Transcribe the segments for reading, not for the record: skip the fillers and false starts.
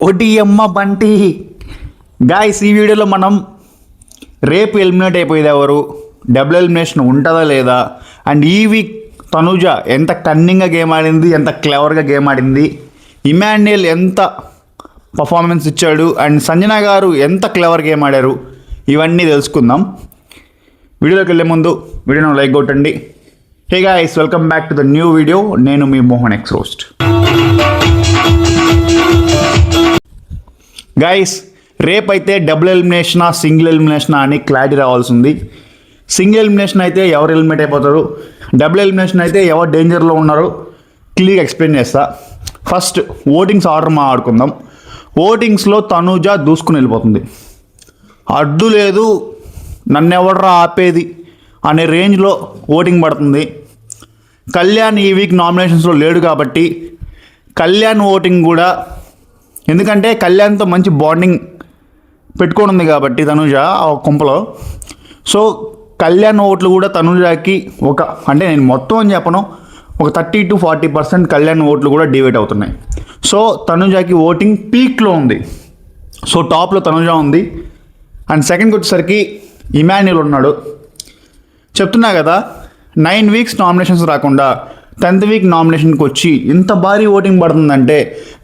ఒడియమ్మ Bunty guys, ఈ వీడియోలో మనం రేపు ఎలిమినేట్ అయిపోయేది ఎవరు, డబుల్ ఎలిమినేషన్ ఉంటుందా లేదా, అండ్ ఈ వీక్ తనుజ ఎంత కన్నింగ్గా గేమ్ ఆడింది, ఎంత క్లెవర్గా గేమ్ ఆడింది, ఇమాన్యుయల్ ఎంత పర్ఫార్మెన్స్ ఇచ్చాడు, అండ్ సంజన గారు ఎంత క్లెవర్ గేమ్ ఆడారు, ఇవన్నీ తెలుసుకుందాం. వీడియోలోకి వెళ్ళే ముందు వీడియోను లైక్ కొట్టండి. Hey guys, welcome back to the new video. నేను మీ మోహన్ ఎక్స్ రోస్ట్. గైస్, రేపైతే డబుల్ ఎలిమినేషనా సింగిల్ ఎలిమినేషనా అని క్లారిటీ రావాల్సి ఉంది. సింగిల్ ఎలిమినేషన్ అయితే ఎవరు ఎలిమినేట్ అయిపోతారు, డబుల్ ఎలిమినేషన్ అయితే ఎవరు డేంజర్లో ఉన్నారో క్లియర్గా ఎక్స్ప్లెయిన్ చేస్తా. ఫస్ట్ ఓటింగ్స్ ఆర్డర్ మాట్లాడుకుందాం. ఓటింగ్స్లో తనుజ దూసుకుని వెళ్ళిపోతుంది. అడ్డు లేదు, నన్ను ఎవడరా ఆపేది అనే రేంజ్లో ఓటింగ్ పడుతుంది. కళ్యాణ్ ఈ వీక్ నామినేషన్స్లో లేడు కాబట్టి కళ్యాణ్ ఓటింగ్ కూడా, ఎందుకంటే కళ్యాణ్తో మంచి బాండింగ్ పెట్టుకొని ఉంది కాబట్టి తనుజ ఆ కొంపలో. సో కళ్యాణ్ ఓట్లు కూడా తనుజకి అంటే నేను మొత్తం అని చెప్పను, ఒక 30 to 40% కళ్యాణ్ ఓట్లు కూడా డివైడ్ అవుతున్నాయి. సో తనుజకి ఓటింగ్ పీక్లో ఉంది. సో టాప్లో తనుజ ఉంది. అండ్ సెకండ్కి వచ్చేసరికి ఇమాన్యుయల్ ఉన్నాడు. చెప్తున్నా కదా, 9 weeks నామినేషన్స్ రాకుండా 10th week నామినేషన్కి వచ్చి ఇంత భారీ ఓటింగ్ పడుతుందంటే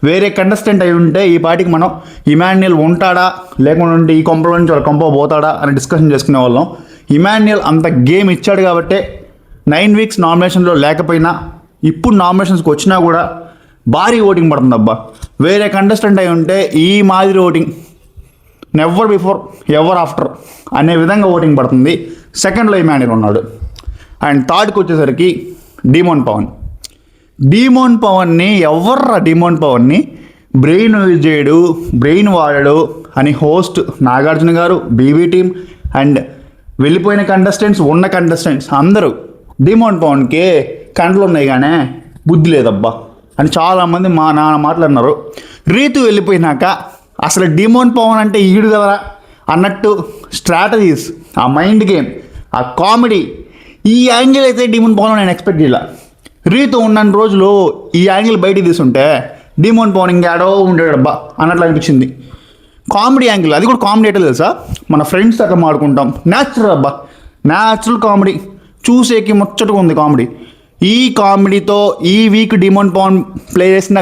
వేరే కంటెస్టెంట్ అయి ఉంటే ఈ పాటికి మనం ఇమాన్యుయల్ ఉంటాడా లేకుండా ఉంటే ఈ కొంపలో నుంచి వాళ్ళ కొంప పోతాడా అని డిస్కషన్ చేసుకునే వాళ్ళం. ఇమాన్యుయల్ అంత గేమ్ ఇచ్చాడు కాబట్టే 9 weeks నామినేషన్లో లేకపోయినా ఇప్పుడు నామినేషన్స్కి వచ్చినా కూడా భారీ ఓటింగ్ పడుతుంది. అబ్బా, వేరే కంటెస్టెంట్ అయి ఉంటే ఈ మాదిరి voting never before ever after అనే విధంగా ఓటింగ్ పడుతుంది. సెకండ్లో ఇమాన్యుయల్ ఉన్నాడు. అండ్ థర్డ్కి వచ్చేసరికి డిమోన్ పవన్ని డిమోన్ పవన్ని బ్రెయిన్ యూజ్ చేయడు, బ్రెయిన్ వాడాడు అని హోస్ట్ నాగార్జున గారు, బీబీ టీమ్ అండ్ వెళ్ళిపోయిన కంటెస్టెంట్స్, ఉన్న కంటెస్టెంట్స్ అందరూ డిమోన్ పవన్కి కండ్లు ఉన్నాయి కానీ బుద్ధి లేదబ్బా అని చాలామంది మా నాన్న మాట్లాడినారు. రీతు వెళ్ళిపోయినాక అసలు డిమోన్ పవన్ అంటే ఈడు కదరా అన్నట్టు స్ట్రాటజీస్, ఆ మైండ్ గేమ్, ఆ కామెడీ, ఈ యాంగిల్ అయితే డిమోన్ పవన్ నేను ఎక్స్పెక్ట్ చేయాల. రీతు ఉన్న రోజులు ఈ యాంగిల్ బయటికి తీసుంటే డిమోన్ పవన్ ఇంకేడో ఉండేడబ్బా అన్నట్లు అనిపించింది. కామెడీ యాంగిల్, అది కూడా కామెడీ అంటే తెలుసా, మన ఫ్రెండ్స్ అట్లా మాడుకుంటాం, న్యాచురల్ అబ్బా, న్యాచురల్ కామెడీ, చూసేకి ముచ్చటగా ఉంది కామెడీ. ఈ కామెడీతో ఈ వీక్ డిమోన్ పవన్ ప్లే చేసిన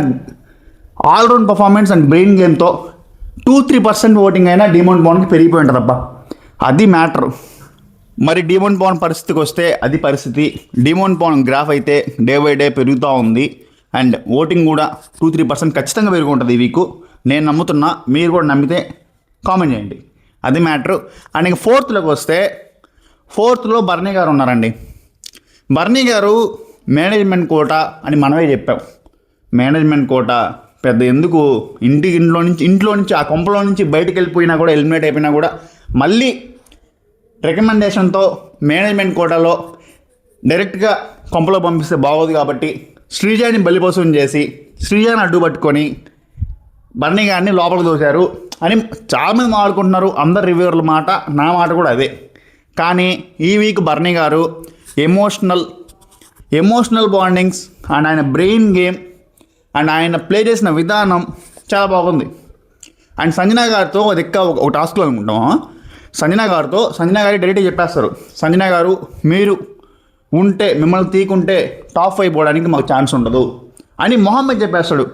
ఆల్రౌండ్ పర్ఫార్మెన్స్ అండ్ బ్రెయిన్ గేమ్తో 2-3% ఓటింగ్ అయినా డిమోన్ పవన్కి పెరిగిపోయి ఉంటుంది అబ్బా, అది మ్యాటర్. మరి డిమోన్ పవన్ పరిస్థితికి వస్తే అది పరిస్థితి. డిమోన్ పవన్ గ్రాఫ్ అయితే డే బై డే పెరుగుతూ ఉంది. అండ్ ఓటింగ్ కూడా 2-3% ఖచ్చితంగా పెరిగి ఉంటుంది ఈ వీక్. నేను నమ్ముతున్నా, మీరు కూడా నమ్మితే కామెంట్ చేయండి, అది మ్యాటర్. అండ్ ఇంక ఫోర్త్లోకి వస్తే, ఫోర్త్లో బర్నీ గారు ఉన్నారండి. బర్నీ గారు మేనేజ్మెంట్ కోట అని మనమే చెప్పాం. మేనేజ్మెంట్ కోట పెద్ద ఎందుకు, ఇంట్లో నుంచి ఆ కొంపలో నుంచి బయటకు వెళ్ళిపోయినా కూడా, ఎలిమినేట్ అయిపోయినా కూడా మళ్ళీ రికమెండేషన్తో మేనేజ్మెంట్ కోటాలో డైరెక్ట్గా కొంపలో పంపిస్తే బాగోదు కాబట్టి శ్రీజాని బలిపోసం చేసి శ్రీజాని అడ్డుపట్టుకొని బర్నీ గారిని లోపలికి దోశారు అని చాలామంది మాట్లాడుకుంటున్నారు. అందరు రివ్యూవర్ల మాట, నా మాట కూడా అదే. కానీ ఈ వీక్ బర్నీ గారు ఎమోషనల్ బాండింగ్స్ అండ్ ఆయన బ్రెయిన్ గేమ్ అండ్ ఆయన ప్లే చేసిన విధానం చాలా బాగుంది. అండ్ సంజన గారితో ఒక టాస్క్లో అనుకుంటాం, సంజన గారి డైరెక్ట్గా చెప్పేస్తారు, సంజన గారు మీరు ఉంటే, మిమ్మల్ని తీకుంటే టాప్ 5 పోవడానికి మాకు ఛాన్స్ ఉండదు అని మొహమ్మద్ చెప్పేస్తాడు.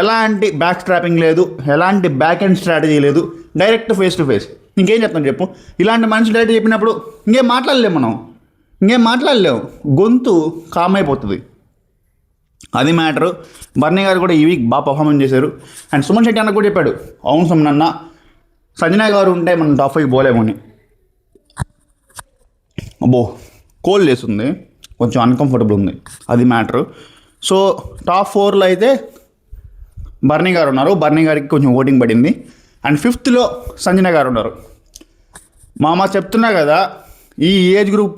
ఎలాంటి బ్యాక్ స్ట్రాపింగ్ లేదు, ఎలాంటి బ్యాక్ ఎండ్ స్ట్రాటజీ లేదు, డైరెక్ట్ ఫేస్ టు ఫేస్. ఇంకేం చెప్తాను చెప్పు, ఇలాంటి మనిషి డైరెక్ట్ చెప్పినప్పుడు ఇంకేం మాట్లాడలేము, గొంతు కామ్ అయిపోతుంది, అది మ్యాటరు. బర్నీ గారు కూడా ఈ వీక్ బాగా పర్ఫార్మెన్స్ చేశారు. అండ్ సుమన్ శెట్టి అన్న కూడా చెప్పాడు, అవును సుమన్, సంజన గారు ఉంటే మనం టాప్ 5 పోలేము అని. అబ్బో, కోల్ లేస్తుంది, కొంచెం అన్కంఫర్టబుల్ ఉంది, అది మ్యాటరు. సో టాప్ 4లో అయితే బర్నీ గారు ఉన్నారు. బర్నీ గారికి కొంచెం ఓటింగ్ పడింది. అండ్ 5th సంజన గారు ఉన్నారు. మామ చెప్తున్నా కదా, ఈ ఏజ్ గ్రూప్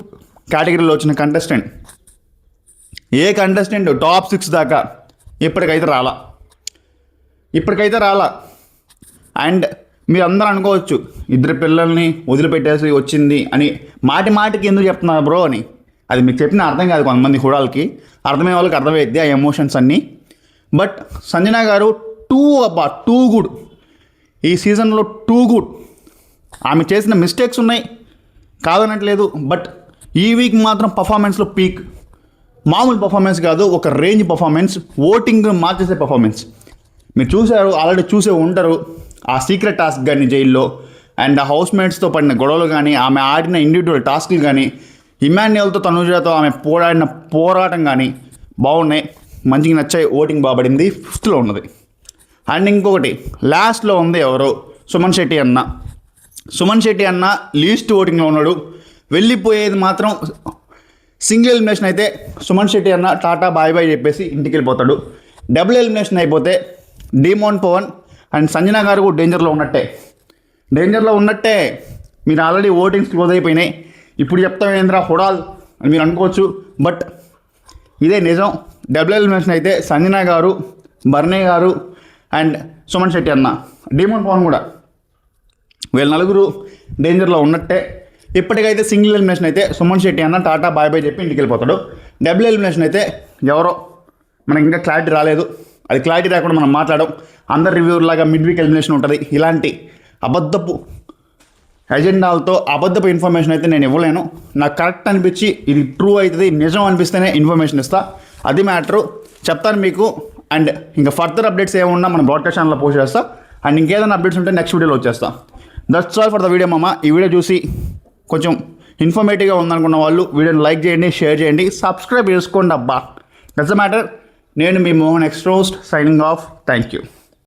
కేటగిరీలో వచ్చిన ఏ కంటెస్టెంట్ టాప్ 6 దాకా ఇప్పటికైతే రాలా. అండ్ మీరు అందరూ అనుకోవచ్చు, 2 పిల్లల్ని వదిలిపెట్టేసి వచ్చింది అని మాటికి ఎందుకు చెప్తున్నారు బ్రో అని. అది మీకు చెప్పిన అర్థం కాదు కొంతమంది హుడాలకి, అర్థమయ్యే వాళ్ళకి అర్థమైద్ది ఆ ఎమోషన్స్ అన్నీ. బట్ సంజన గారు టూ గుడ్ ఈ సీజన్లో టూ గుడ్. ఆమె చేసిన మిస్టేక్స్ ఉన్నాయి కాదనట్లేదు, బట్ ఈ వీక్ మాత్రం పర్ఫార్మెన్స్లో పీక్. మామూలు పర్ఫార్మెన్స్ కాదు, ఒక రేంజ్ పర్ఫార్మెన్స్, ఓటింగ్ మార్చేసే పర్ఫార్మెన్స్. మీరు చూసారు, ఆల్రెడీ చూసే ఉంటారు ఆ సీక్రెట్ టాస్క్ కానీ జైల్లో, అండ్ ఆ హౌస్మేట్స్తో పడిన గొడవలు కానీ, ఆమె ఆడిన ఇండివిజువల్ టాస్క్లు కానీ, ఇమాన్యుయల్తో తనుజాతో ఆమె పోరాడిన పోరాటం కానీ బాగున్నాయి, మంచిగా నచ్చాయి. ఓటింగ్ బాబడింది, 5th ఉన్నది. అండ్ ఇంకొకటి లాస్ట్లో ఉంది ఎవరో, సుమన్ శెట్టి అన్న. సుమన్ శెట్టి అన్న లీస్ట్ ఓటింగ్లో ఉన్నాడు. వెళ్ళిపోయేది మాత్రం సింగిల్ ఎలిమినేషన్ అయితే సుమన్ శెట్టి అన్న టాటా బాయ్ బాయ్ చెప్పేసి ఇంటికి వెళ్ళిపోతాడు. డబుల్ ఎలిమినేషన్ అయిపోతే డిమోన్ పవన్ అండ్ సంజన గారు కూడా డేంజర్లో ఉన్నట్టే. మీరు ఆల్రెడీ ఓటింగ్స్ క్లోజ్ అయిపోయినాయి, ఇప్పుడు చెప్తాం ఏంద్రా హుడాల్ అని మీరు అనుకోవచ్చు, బట్ ఇదే నిజం. డబుల్ ఎలిమినేషన్ అయితే సంజన గారు, బర్నే గారు అండ్ సుమన్ శెట్టి అన్న, డిమోన్ పవన్ కూడా, వీళ్ళ నలుగురు డేంజర్లో ఉన్నట్టే. ఇప్పటికైతే సింగిల్ ఎలిమినేషన్ అయితే సుమన్ శెట్టి అన్న టాటా బాయ్ బాయ్ చెప్పి ఇంటికి వెళ్ళిపోతాడు. డబుల్ ఎలిమినేషన్ అయితే ఎవరో మనకి ఇంకా క్లారిటీ రాలేదు. అది క్లారిటీ రాకుండా మనం మాట్లాడడం, అందరు రివ్యూర్ లాగా మిడ్ వీక్ ఎలిమినేషన్ ఉంటుంది. ఇలాంటి అబద్ధపు ఎజెండాలతో అబద్ధపు ఇన్ఫర్మేషన్ అయితే నేను ఇవ్వలేను. నాకు కరెక్ట్ అనిపించి ఇది ట్రూ అవుతుంది, నిజం అనిపిస్తేనే ఇన్ఫర్మేషన్ ఇస్తా. అది మ్యాటరు, చెప్తాను మీకు. అండ్ ఇంకా ఫర్దర్ అప్డేట్స్ ఏమున్నా మనం బ్రాడ్కాస్ట్ ఛానల్లో పోస్ట్ చేస్తా. అండ్ ఇంకేదైనా అప్డేట్స్ ఉంటే నెక్స్ట్ వీడియోలో వచ్చేస్తా. That's all for the video మామ. ఈ వీడియో చూసి కొంచెం ఇన్ఫర్మేటివ్గా ఉందనుకున్న వాళ్ళు వీడియోని లైక్ చేయండి, షేర్ చేయండి, సబ్స్క్రైబ్ చేసుకోండి అబ్బా. That's the matter. నేను మీ మోహన్ ఎక్స్ట్రోస్ట్ సైనింగ్ ఆఫ్. Thank you.